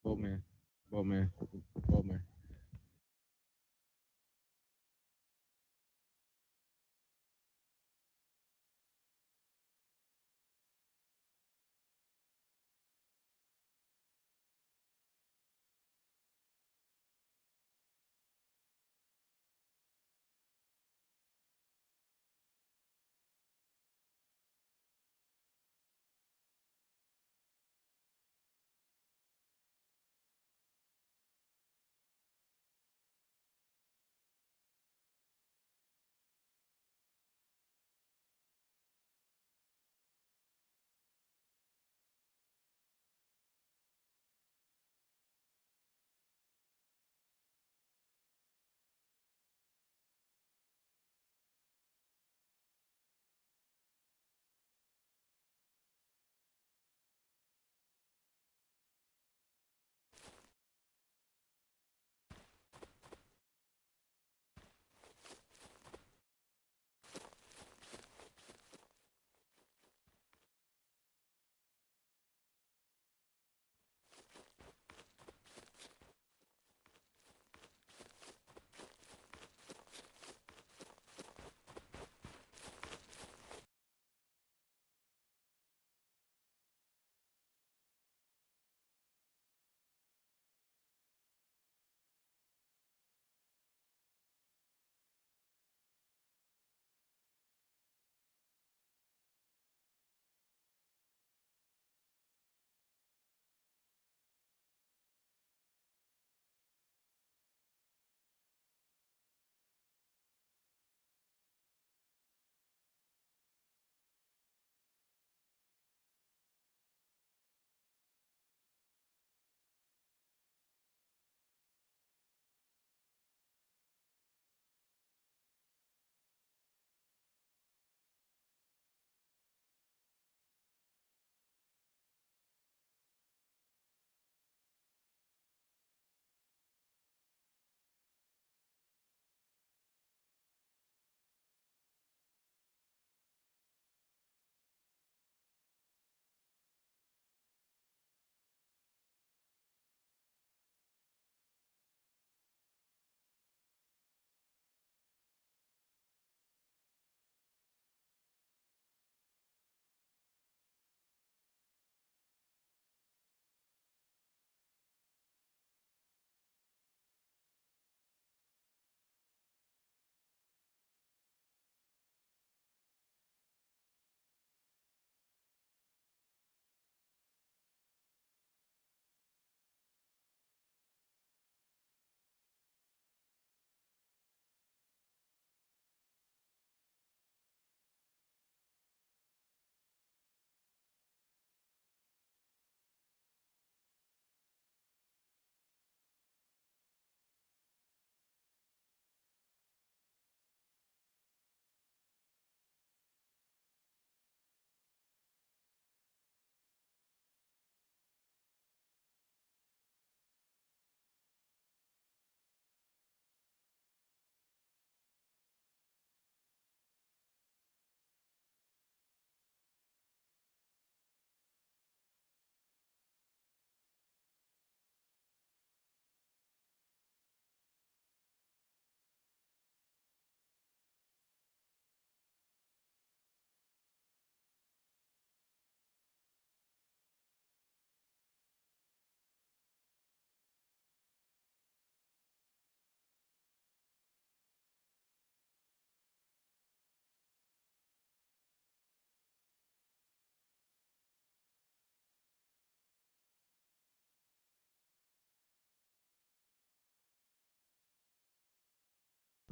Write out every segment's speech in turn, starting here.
Boatman, Boatman, Boatman.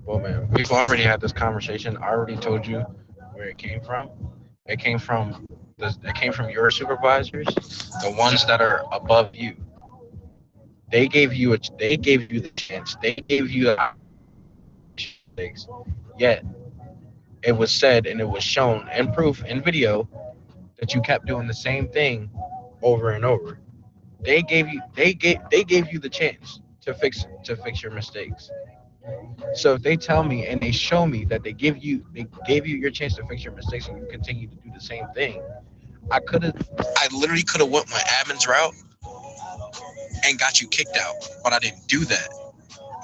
Boatman. We've already had this conversation. I already told you where it came from. It came from your supervisors, the ones that are above you. They gave you the chance. They gave you the mistakes. Yet it was said and it was shown in proof in video that you kept doing the same thing over and over. They gave you the chance to fix your mistakes. So if they tell me and they show me that they gave you your chance to fix your mistakes and you continue to do the same thing, I literally could have went my admin's route and got you kicked out. But I didn't do that.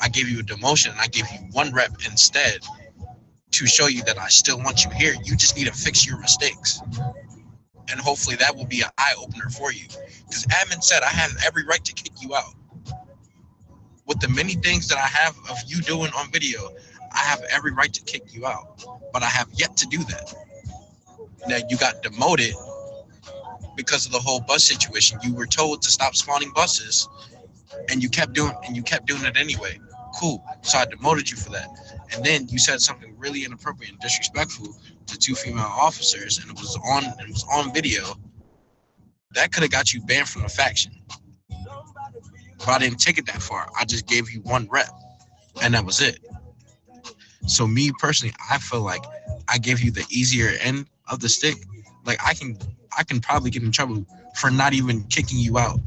I gave you a demotion and I gave you one rep instead to show you that I still want you here. You just need to fix your mistakes. And hopefully that will be an eye opener for you. Because admin said I have every right to kick you out. With the many things that I have of you doing on video, I have every right to kick you out. But I have yet to do that. Now you got demoted because of the whole bus situation. You were told to stop spawning buses and you kept doing it anyway. Cool. So I demoted you for that. And then you said something really inappropriate and disrespectful to two female officers, and it was on video. That could have got you banned from the faction. But I didn't take it that far. I just gave you one rep, and that was it. So me personally, I feel like I gave you the easier end of the stick. Like I can probably get in trouble for not even kicking you out,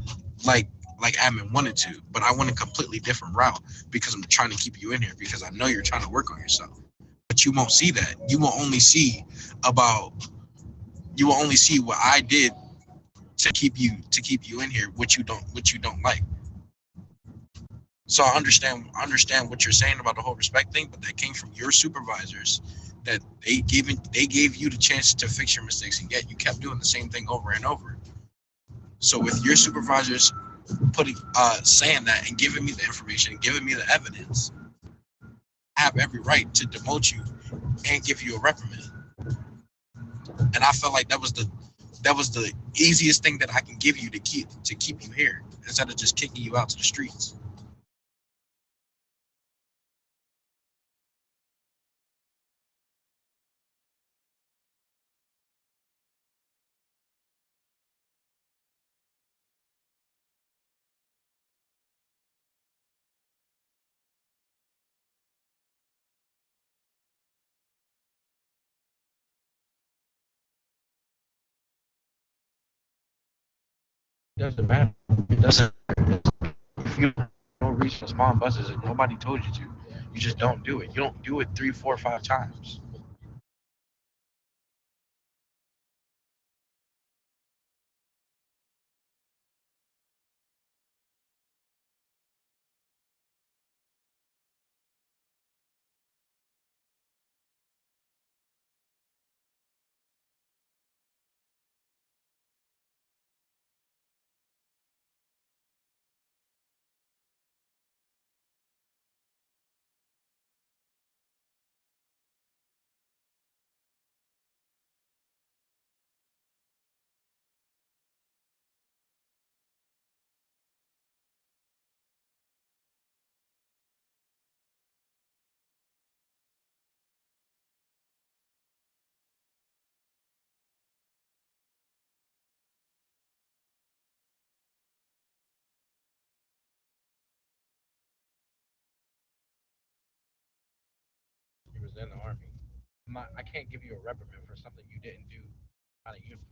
like like admin wanted to. But I went a completely different route because I'm trying to keep you in here because I know you're trying to work on yourself. But you won't see that. About you will only see what I did to keep you in here, which you don't like. So I understand what you're saying about the whole respect thing, but that came from your supervisors that they gave you the chance to fix your mistakes, and yet you kept doing the same thing over and over. So with your supervisors putting saying that and giving me the information and giving me the evidence, I have every right to demote you and give you a reprimand. And I felt like that was the easiest thing that I can give you to keep you here instead of just kicking you out to the streets. It doesn't matter. It doesn't. If you don't reach the small buses, nobody told you to. You just don't do it. You don't do it three, four, 5 times. You was in the army. I can't give you a reprimand for something you didn't do out of uniform.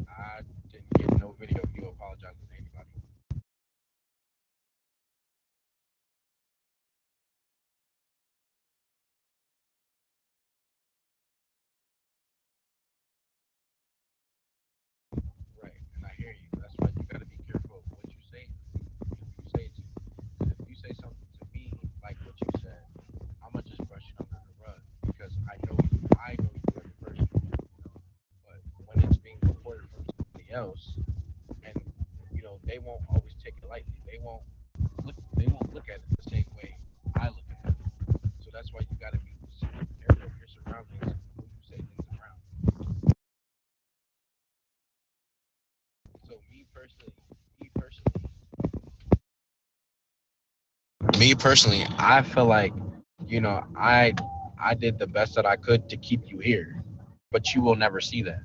I didn't get no video of you apologizing to anybody. Right, and I hear you. That's why you got to be careful of what you say. Who you say it to. Because if you say something to me like what you said, I'm gonna just brush it under the rug because I know you as a person. But when it's being reported from somebody else, and they won't always take it lightly. They won't look at it the same way I look at it. So that's why you got to be careful of your surroundings and who you say things around. So me personally, I feel like you know I did the best that I could to keep you here, but you will never see that.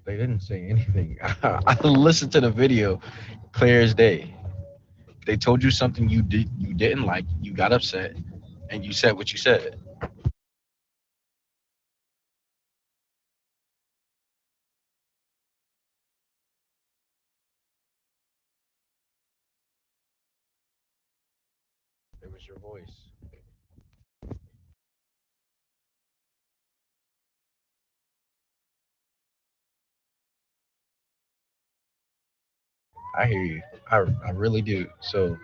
They didn't say anything. I listened to the video clear as day. They told you something you didn't like, you got upset, and you said what you said. It was your voice. I hear you. I really do. So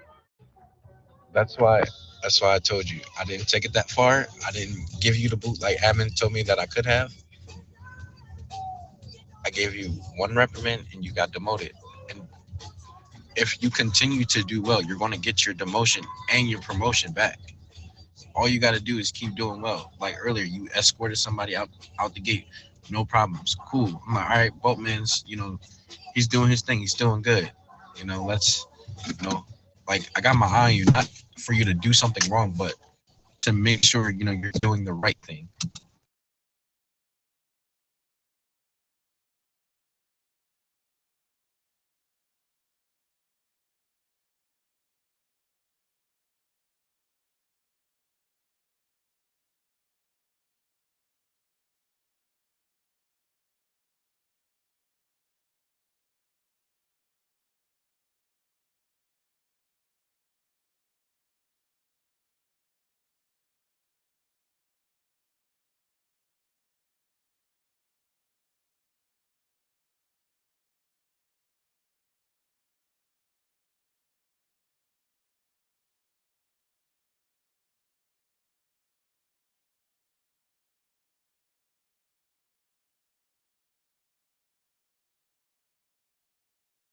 that's why that's why I told you I didn't take it that far. I didn't give you the boot like admin told me that I could have. I gave you one reprimand and you got demoted. And if you continue to do well, you're going to get your demotion and your promotion back. All you got to do is keep doing well. Like earlier, you escorted somebody out the gate, no problems, cool. I'm like, all right, Boatman's, he's doing his thing, he's doing good. Let's, you know, like I got my eye on you, not for you to do something wrong, but to make sure you're doing the right thing.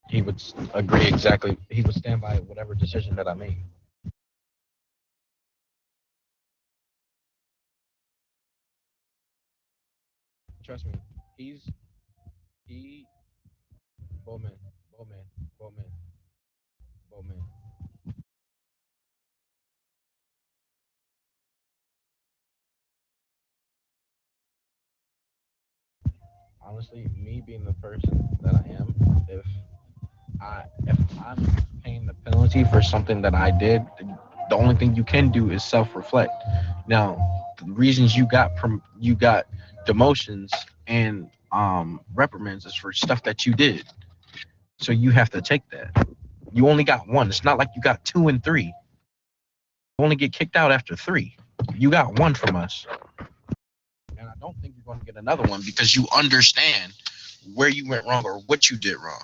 He would agree exactly. He would stand by whatever decision that I made. Trust me. He's he Bowman, Bowman, Bowman, Bowman. Honestly, me being the person that I am, if I'm paying the penalty for something that I did, the only thing you can do is self-reflect. Now, the reasons you got demotions and reprimands is for stuff that you did. So you have to take that. You only got one. It's not like you got two and three. You only get kicked out after three. You got one from us. And I don't think you're going to get another one because you understand where you went wrong or what you did wrong.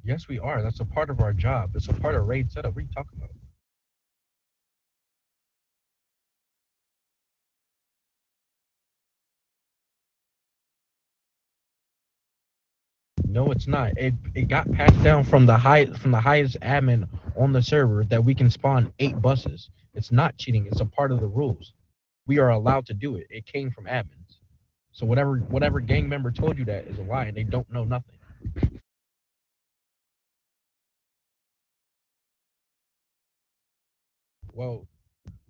Yes, we are. That's a part of our job. It's a part of raid setup. What are you talking about? No, it's not. It got passed down from the highest admin on the server that we can spawn 8 buses. It's not cheating. It's a part of the rules. We are allowed to do it. It came from admins. So whatever gang member told you that is a lie, and they don't know nothing. Well,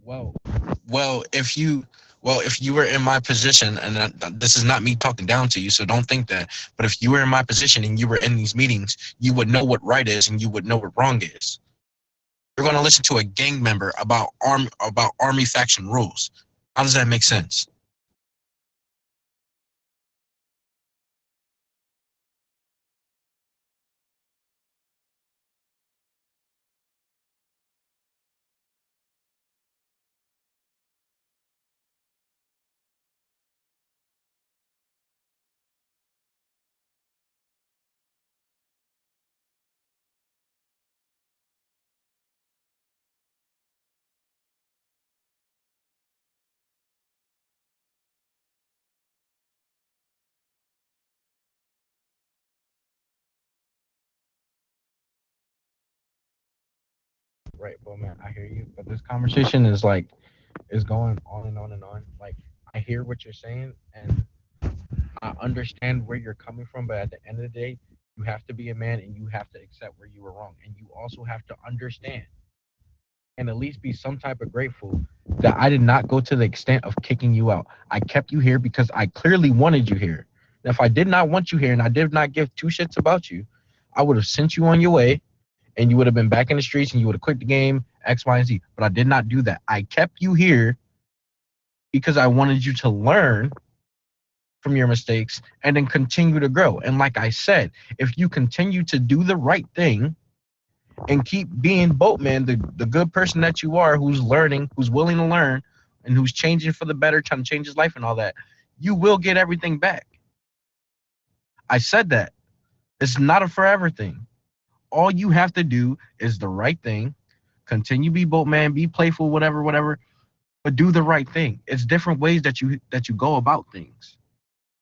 well, well. If you were in my position, and this is not me talking down to you, so don't think that. But if you were in my position and you were in these meetings, you would know what right is and you would know what wrong is. You're going to listen to a gang member about army faction rules. How does that make sense? Right, well, man, I hear you, but this conversation is going on and on and on. Like, I hear what you're saying, and I understand where you're coming from, but at the end of the day, you have to be a man and you have to accept where you were wrong, and you also have to understand and at least be some type of grateful that I did not go to the extent of kicking you out. I kept you here because I clearly wanted you here. And if I did not want you here and I did not give two shits about you, I would have sent you on your way and you would have been back in the streets and you would have quit the game, X, Y, and Z. But I did not do that. I kept you here because I wanted you to learn from your mistakes and then continue to grow. And like I said, if you continue to do the right thing and keep being boatman, the good person that you are, who's learning, who's willing to learn, and who's changing for the better, trying to change his life and all that, you will get everything back. I said that. It's not a forever thing. All you have to do is the right thing, continue to be boatman, be playful, whatever, whatever, but do the right thing. It's different ways that you go about things.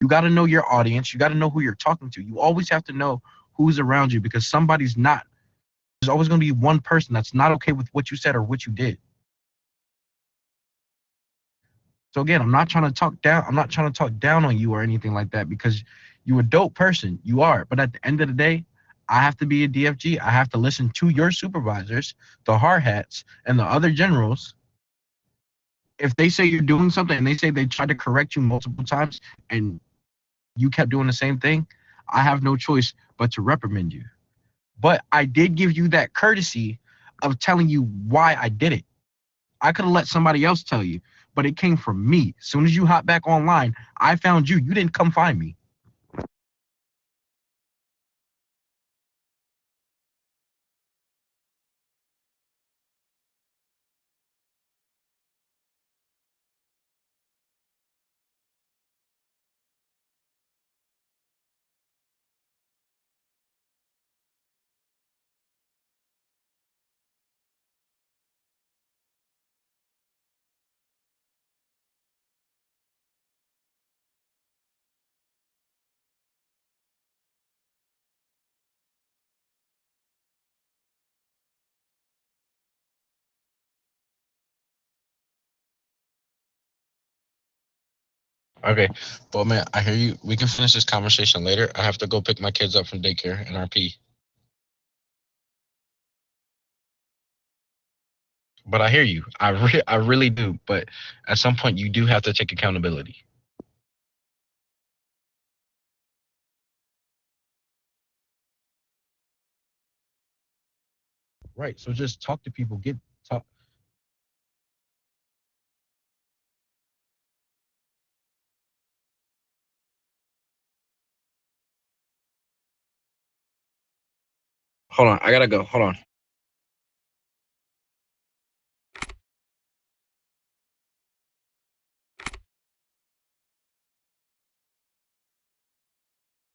You got to know your audience. You got to know who you're talking to. You always have to know who's around you because somebody's not. There's always going to be one person that's not okay with what you said or what you did. So again, I'm not trying to talk down. I'm not trying to talk down on you or anything like that because you're a dope person. You are. But at the end of the day, I have to be a DFG. I have to listen to your supervisors, the hard hats, and the other generals. If they say you're doing something and they say they tried to correct you multiple times and you kept doing the same thing, I have no choice but to reprimand you. But I did give you that courtesy of telling you why I did it. I could have let somebody else tell you, but it came from me. As soon as you hop back online, I found you. You didn't come find me. Okay. Well, man, I hear you. We can finish this conversation later. I have to go pick my kids up from daycare and RP. But I hear you. I really do. But at some point, you do have to take accountability. Right. So just talk to people. Get talk. Hold on. I gotta go. Hold on.